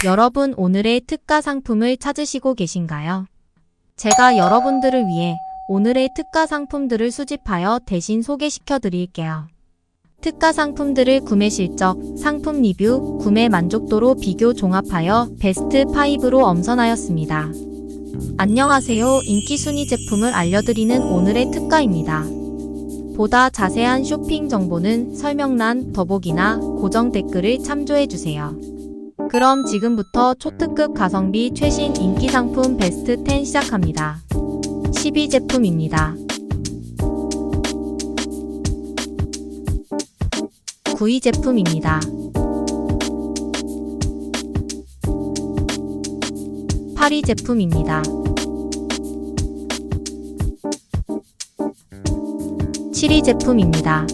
여러분 오늘의 특가 상품을 찾으시고 계신가요? 제가 여러분들을 위해 오늘의 특가 상품들을 수집하여 대신 소개시켜 드릴게요. 특가 상품들을 구매 실적, 상품 리뷰, 구매 만족도로 비교 종합하여 베스트 5로 엄선하였습니다. 안녕하세요. 인기 순위 제품을 알려드리는 오늘의 특가입니다. 보다 자세한 쇼핑 정보는 설명란, 더보기나 고정 댓글을 참조해주세요. 그럼 지금부터 초특급 가성비 최신 인기 상품 베스트 10 시작합니다. 10위 제품입니다. 9위 제품입니다. 8위 제품입니다. 7위 제품입니다.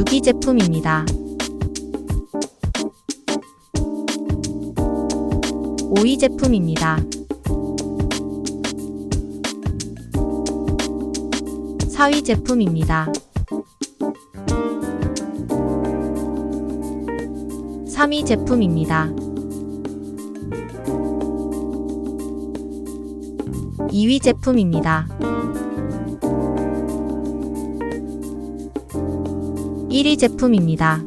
6위 제품입니다. 5위 제품입니다. 4위 제품입니다. 3위 제품입니다. 2위 제품입니다. 1위 제품입니다.